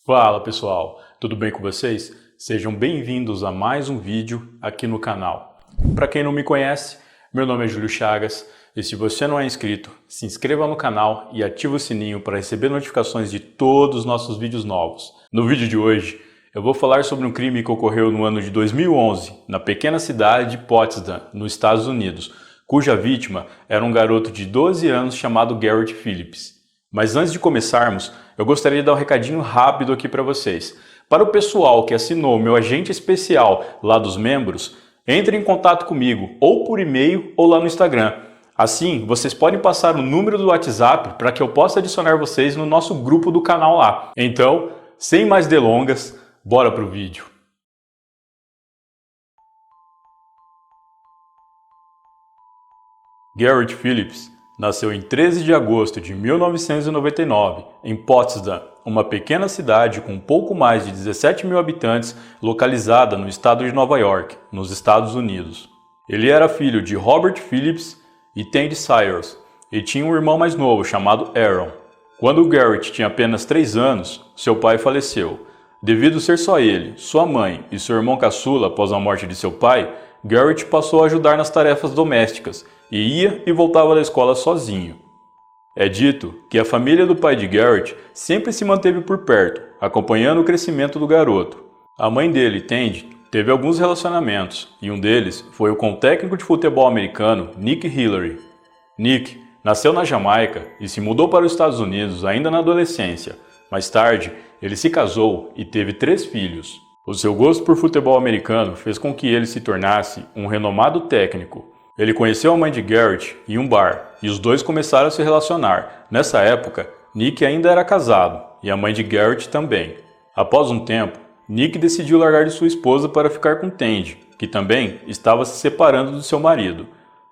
Fala pessoal, tudo bem com vocês? Sejam bem-vindos a mais um vídeo aqui no canal. Para quem não me conhece, meu nome é Júlio Chagas e se você não é inscrito, se inscreva no canal e ative o sininho para receber notificações de todos os nossos vídeos novos. No vídeo de hoje, eu vou falar sobre um crime que ocorreu no ano de 2011 na pequena cidade de Potsdam, nos Estados Unidos, cuja vítima era um garoto de 12 anos chamado Garrett Phillips. Mas antes de começarmos, eu gostaria de dar um recadinho rápido aqui para vocês. Para o pessoal que assinou meu agente especial lá dos membros, entre em contato comigo ou por e-mail ou lá no Instagram. Assim, vocês podem passar o número do WhatsApp para que eu possa adicionar vocês no nosso grupo do canal lá. Então, sem mais delongas, bora pro vídeo. Garrett Phillips nasceu em 13 de agosto de 1999, em Potsdam, uma pequena cidade com pouco mais de 17 mil habitantes, localizada no estado de Nova York, nos Estados Unidos. Ele era filho de Robert Phillips e Tandy Sayers, e tinha um irmão mais novo chamado Aaron. Quando Garrett tinha apenas 3 anos, seu pai faleceu. Devido ser só ele, sua mãe e seu irmão caçula após a morte de seu pai, Garrett passou a ajudar nas tarefas domésticas e ia e voltava da escola sozinho. É dito que a família do pai de Garrett sempre se manteve por perto, acompanhando o crescimento do garoto. A mãe dele, Tandy, teve alguns relacionamentos e um deles foi com o técnico de futebol americano Nick Hillary. Nick nasceu na Jamaica e se mudou para os Estados Unidos ainda na adolescência. Mais tarde, ele se casou e teve 3 filhos. O seu gosto por futebol americano fez com que ele se tornasse um renomado técnico. Ele conheceu a mãe de Garrett em um bar e os dois começaram a se relacionar. Nessa época, Nick ainda era casado e a mãe de Garrett também. Após um tempo, Nick decidiu largar de sua esposa para ficar com Tandy, que também estava se separando do seu marido.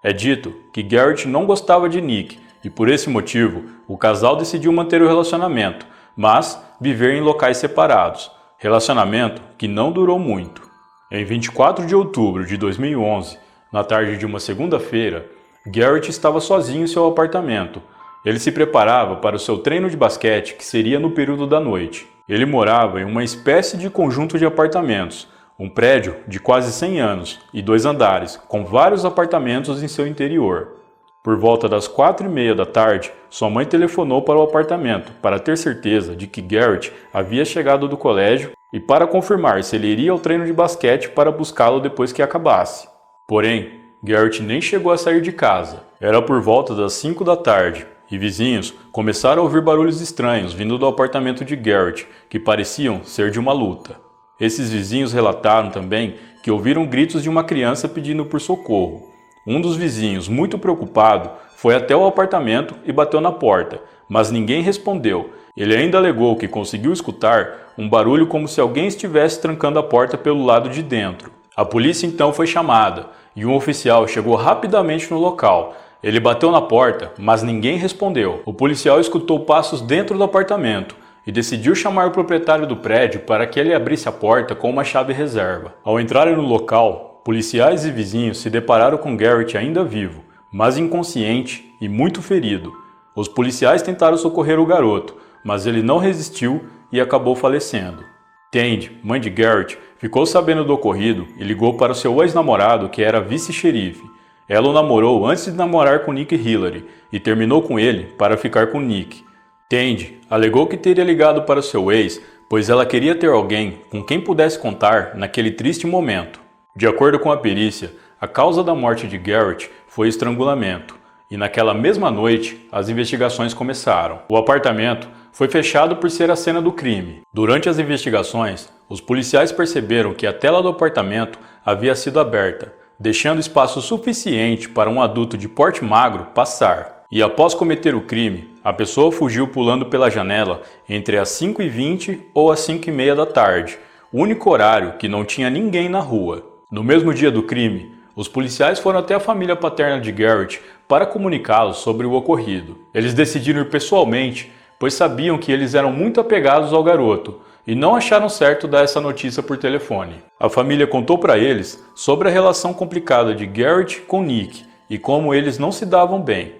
É dito que Garrett não gostava de Nick e por esse motivo o casal decidiu manter o relacionamento, mas viver em locais separados. Relacionamento que não durou muito. Em 24 de outubro de 2011, na tarde de uma segunda-feira, Garrett estava sozinho em seu apartamento. Ele se preparava para o seu treino de basquete, que seria no período da noite. Ele morava em uma espécie de conjunto de apartamentos, um prédio de quase 100 anos e 2 andares, com vários apartamentos em seu interior. Por volta das 4h30 da tarde, sua mãe telefonou para o apartamento para ter certeza de que Garrett havia chegado do colégio e para confirmar se ele iria ao treino de basquete para buscá-lo depois que acabasse. Porém, Garrett nem chegou a sair de casa. Era por volta das 5 da tarde e vizinhos começaram a ouvir barulhos estranhos vindo do apartamento de Garrett, que pareciam ser de uma luta. Esses vizinhos relataram também que ouviram gritos de uma criança pedindo por socorro. Um dos vizinhos, muito preocupado, foi até o apartamento e bateu na porta, mas ninguém respondeu. Ele ainda alegou que conseguiu escutar um barulho como se alguém estivesse trancando a porta pelo lado de dentro. A polícia então foi chamada e um oficial chegou rapidamente no local. Ele bateu na porta, mas ninguém respondeu. O policial escutou passos dentro do apartamento e decidiu chamar o proprietário do prédio para que ele abrisse a porta com uma chave reserva. Ao entrarem no local, policiais e vizinhos se depararam com Garrett ainda vivo, mas inconsciente e muito ferido. Os policiais tentaram socorrer o garoto, mas ele não resistiu e acabou falecendo. Tandy, mãe de Garrett, ficou sabendo do ocorrido e ligou para o seu ex-namorado, que era vice-xerife. Ela o namorou antes de namorar com Nick Hillary e terminou com ele para ficar com Nick. Tandy alegou que teria ligado para o seu ex, pois ela queria ter alguém com quem pudesse contar naquele triste momento. De acordo com a perícia, a causa da morte de Garrett foi estrangulamento, e naquela mesma noite as investigações começaram. O apartamento foi fechado por ser a cena do crime. Durante as investigações, os policiais perceberam que a tela do apartamento havia sido aberta, deixando espaço suficiente para um adulto de porte magro passar. E após cometer o crime, a pessoa fugiu pulando pela janela entre as 5h20 ou as 5h30 da tarde, único horário que não tinha ninguém na rua. No mesmo dia do crime, os policiais foram até a família paterna de Garrett para comunicá-los sobre o ocorrido. Eles decidiram ir pessoalmente, pois sabiam que eles eram muito apegados ao garoto e não acharam certo dar essa notícia por telefone. A família contou para eles sobre a relação complicada de Garrett com Nick e como eles não se davam bem.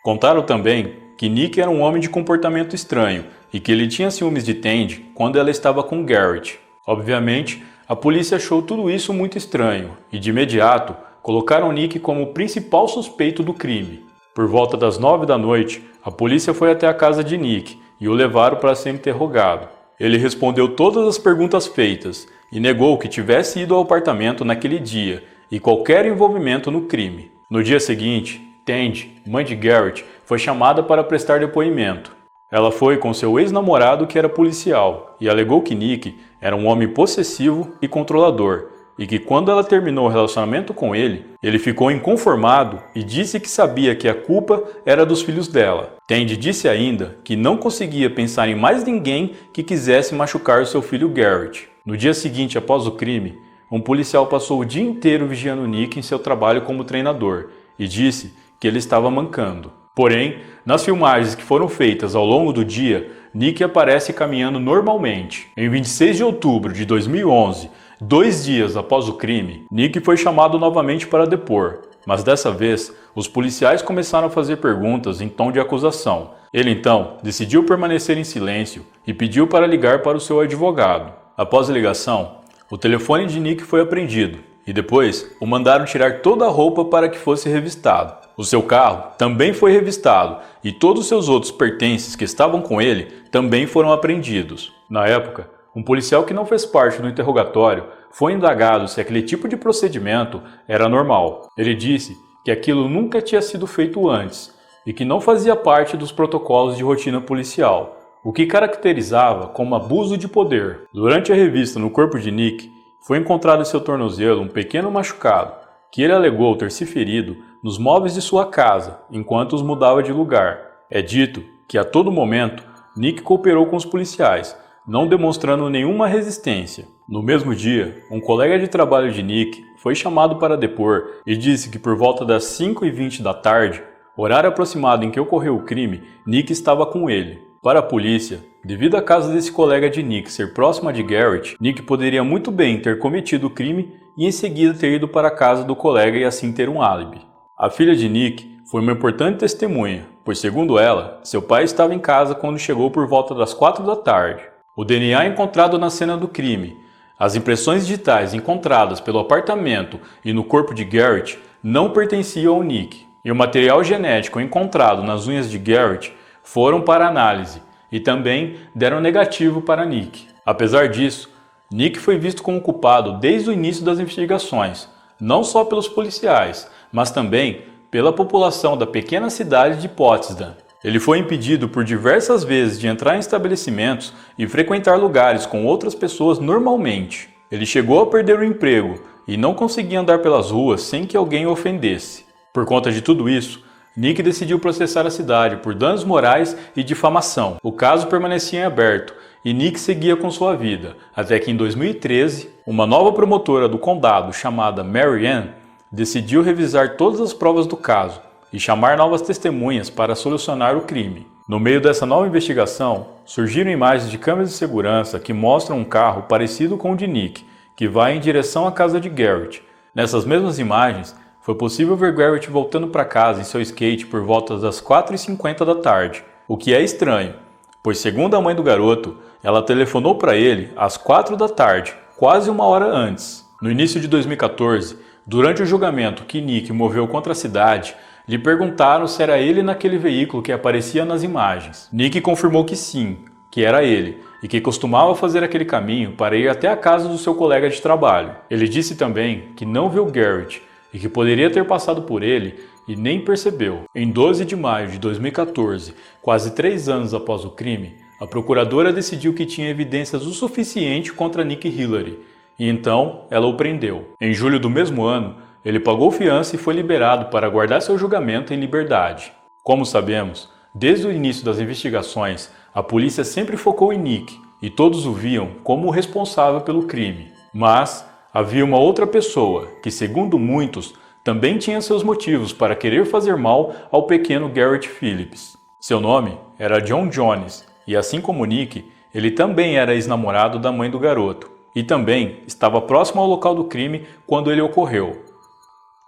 Contaram também que Nick era um homem de comportamento estranho e que ele tinha ciúmes de Tandy quando ela estava com Garrett. Obviamente, a polícia achou tudo isso muito estranho e, de imediato, colocaram Nick como o principal suspeito do crime. Por volta das 9 da noite, a polícia foi até a casa de Nick e o levaram para ser interrogado. Ele respondeu todas as perguntas feitas e negou que tivesse ido ao apartamento naquele dia e qualquer envolvimento no crime. No dia seguinte, Tandy, mãe de Garrett, foi chamada para prestar depoimento. Ela foi com seu ex-namorado, que era policial, e alegou que Nick era um homem possessivo e controlador, e que quando ela terminou o relacionamento com ele, ele ficou inconformado e disse que sabia que a culpa era dos filhos dela. Tandy disse ainda que não conseguia pensar em mais ninguém que quisesse machucar o seu filho Garrett. No dia seguinte, após o crime, um policial passou o dia inteiro vigiando Nick em seu trabalho como treinador e disse que ele estava mancando. Porém, nas filmagens que foram feitas ao longo do dia, Nick aparece caminhando normalmente. Em 26 de outubro de 2011, 2 dias após o crime, Nick foi chamado novamente para depor, mas dessa vez, os policiais começaram a fazer perguntas em tom de acusação. Ele então decidiu permanecer em silêncio e pediu para ligar para o seu advogado. Após a ligação, o telefone de Nick foi apreendido e depois o mandaram tirar toda a roupa para que fosse revistado. O seu carro também foi revistado e todos os seus outros pertences que estavam com ele também foram apreendidos. Na época, um policial que não fez parte do interrogatório foi indagado se aquele tipo de procedimento era normal. Ele disse que aquilo nunca tinha sido feito antes e que não fazia parte dos protocolos de rotina policial, o que caracterizava como abuso de poder. Durante a revista no corpo de Nick, foi encontrado em seu tornozelo um pequeno machucado, que ele alegou ter se ferido nos móveis de sua casa, enquanto os mudava de lugar. É dito que a todo momento, Nick cooperou com os policiais, não demonstrando nenhuma resistência. No mesmo dia, um colega de trabalho de Nick foi chamado para depor e disse que por volta das 5h20 da tarde, horário aproximado em que ocorreu o crime, Nick estava com ele. Para a polícia, devido à casa desse colega de Nick ser próxima de Garrett, Nick poderia muito bem ter cometido o crime e em seguida ter ido para a casa do colega e assim ter um álibi. A filha de Nick foi uma importante testemunha, pois segundo ela, seu pai estava em casa quando chegou por volta das 4 da tarde. O DNA encontrado na cena do crime, as impressões digitais encontradas pelo apartamento e no corpo de Garrett não pertenciam ao Nick, e o material genético encontrado nas unhas de Garrett foram para análise e também deram negativo para Nick. Apesar disso, Nick foi visto como culpado desde o início das investigações, não só pelos policiais, mas também pela população da pequena cidade de Potsdam. Ele foi impedido por diversas vezes de entrar em estabelecimentos e frequentar lugares com outras pessoas normalmente. Ele chegou a perder o emprego e não conseguia andar pelas ruas sem que alguém o ofendesse. Por conta de tudo isso, Nick decidiu processar a cidade por danos morais e difamação. O caso permanecia em aberto e Nick seguia com sua vida, até que em 2013, uma nova promotora do condado chamada Mary Ann decidiu revisar todas as provas do caso e chamar novas testemunhas para solucionar o crime. No meio dessa nova investigação, surgiram imagens de câmeras de segurança que mostram um carro parecido com o de Nick, que vai em direção à casa de Garrett. Nessas mesmas imagens, foi possível ver Garrett voltando para casa em seu skate por volta das 4h50 da tarde, o que é estranho, pois segundo a mãe do garoto, ela telefonou para ele às 4 da tarde, quase uma hora antes. No início de 2014, durante o julgamento que Nick moveu contra a cidade, lhe perguntaram se era ele naquele veículo que aparecia nas imagens. Nick confirmou que sim, que era ele, e que costumava fazer aquele caminho para ir até a casa do seu colega de trabalho. Ele disse também que não viu Garrett e que poderia ter passado por ele e nem percebeu. Em 12 de maio de 2014, quase 3 anos após o crime, a procuradora decidiu que tinha evidências o suficiente contra Nick Hillary, e então ela o prendeu. Em julho do mesmo ano, ele pagou fiança e foi liberado para aguardar seu julgamento em liberdade. Como sabemos, desde o início das investigações, a polícia sempre focou em Nick e todos o viam como o responsável pelo crime. Mas havia uma outra pessoa que, segundo muitos, também tinha seus motivos para querer fazer mal ao pequeno Garrett Phillips. Seu nome era John Jones e, assim como Nick, ele também era ex-namorado da mãe do garoto e também estava próximo ao local do crime quando ele ocorreu.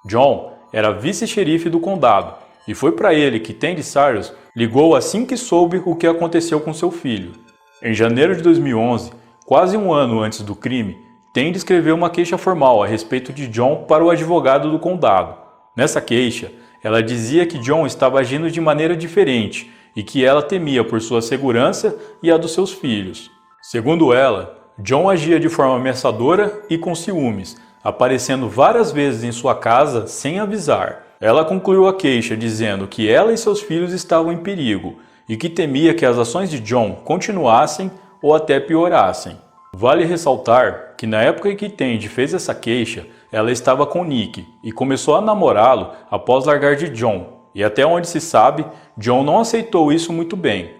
John era vice-xerife do condado e foi para ele que Tandy Cyrus ligou assim que soube o que aconteceu com seu filho. Em janeiro de 2011, quase um ano antes do crime, Tandy escreveu uma queixa formal a respeito de John para o advogado do condado. Nessa queixa, ela dizia que John estava agindo de maneira diferente e que ela temia por sua segurança e a dos seus filhos. Segundo ela, John agia de forma ameaçadora e com ciúmes, aparecendo várias vezes em sua casa sem avisar. Ela concluiu a queixa dizendo que ela e seus filhos estavam em perigo e que temia que as ações de John continuassem ou até piorassem. Vale ressaltar que na época em que Tandy fez essa queixa, ela estava com Nick e começou a namorá-lo após largar de John, e até onde se sabe, John não aceitou isso muito bem.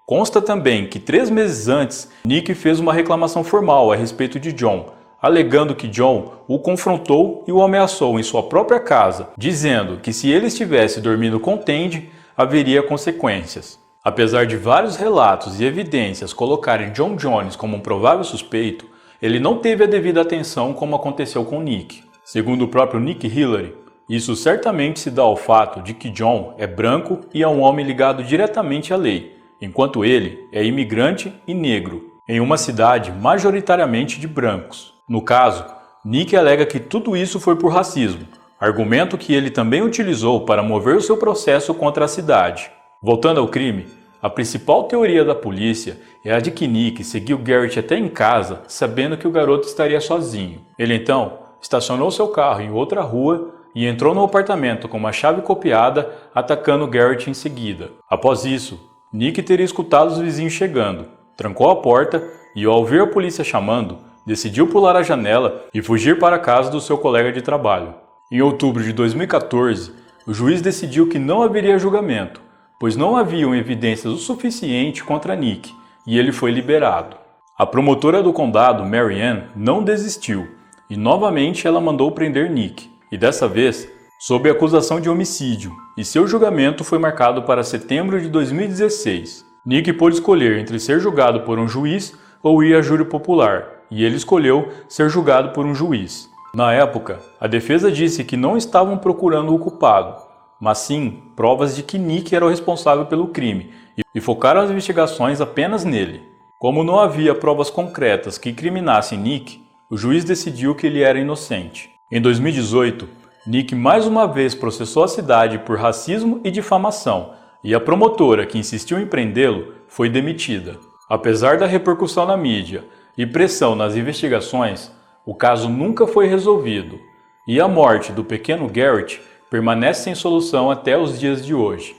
Consta também que 3 meses antes, Nick fez uma reclamação formal a respeito de John, alegando que John o confrontou e o ameaçou em sua própria casa, dizendo que se ele estivesse dormindo com Tandy, haveria consequências. Apesar de vários relatos e evidências colocarem John Jones como um provável suspeito, ele não teve a devida atenção como aconteceu com Nick. Segundo o próprio Nick Hillary, isso certamente se dá ao fato de que John é branco e é um homem ligado diretamente à lei, enquanto ele é imigrante e negro, em uma cidade majoritariamente de brancos. No caso, Nick alega que tudo isso foi por racismo, argumento que ele também utilizou para mover o seu processo contra a cidade. Voltando ao crime, a principal teoria da polícia é a de que Nick seguiu Garrett até em casa, sabendo que o garoto estaria sozinho. Ele então estacionou seu carro em outra rua e entrou no apartamento com uma chave copiada, atacando Garrett em seguida. Após isso, Nick teria escutado os vizinhos chegando, trancou a porta e, ao ouvir a polícia chamando, decidiu pular a janela e fugir para a casa do seu colega de trabalho. Em outubro de 2014, o juiz decidiu que não haveria julgamento, pois não haviam evidências o suficiente contra Nick, e ele foi liberado. A promotora do condado, Mary Ann, não desistiu, e novamente ela mandou prender Nick, e dessa vez sob acusação de homicídio, e seu julgamento foi marcado para setembro de 2016. Nick pôde escolher entre ser julgado por um juiz ou ir a júri popular, e ele escolheu ser julgado por um juiz. Na época, a defesa disse que não estavam procurando o culpado, mas sim provas de que Nick era o responsável pelo crime, e focaram as investigações apenas nele. Como não havia provas concretas que incriminassem Nick, o juiz decidiu que ele era inocente. Em 2018, Nick mais uma vez processou a cidade por racismo e difamação, e a promotora que insistiu em prendê-lo foi demitida. Apesar da repercussão na mídia e pressão nas investigações, o caso nunca foi resolvido, e a morte do pequeno Garrett permanece sem solução até os dias de hoje.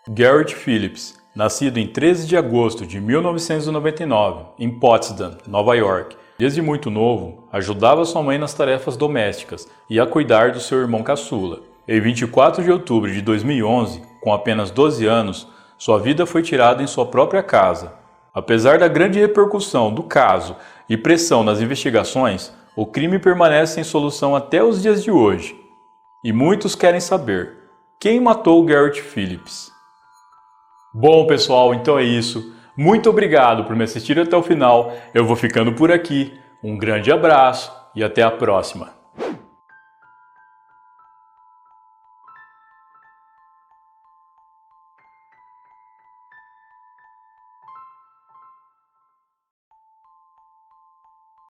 Garrett Phillips, nascido em 13 de agosto de 1999, em Potsdam, Nova York, desde muito novo, ajudava sua mãe nas tarefas domésticas e a cuidar do seu irmão caçula. Em 24 de outubro de 2011, com apenas 12 anos, sua vida foi tirada em sua própria casa. Apesar da grande repercussão do caso e pressão nas investigações, o crime permanece sem solução até os dias de hoje. E muitos querem saber: quem matou Garrett Phillips? Bom, pessoal, então é isso. Muito obrigado por me assistir até o final. Eu vou ficando por aqui. Um grande abraço e até a próxima.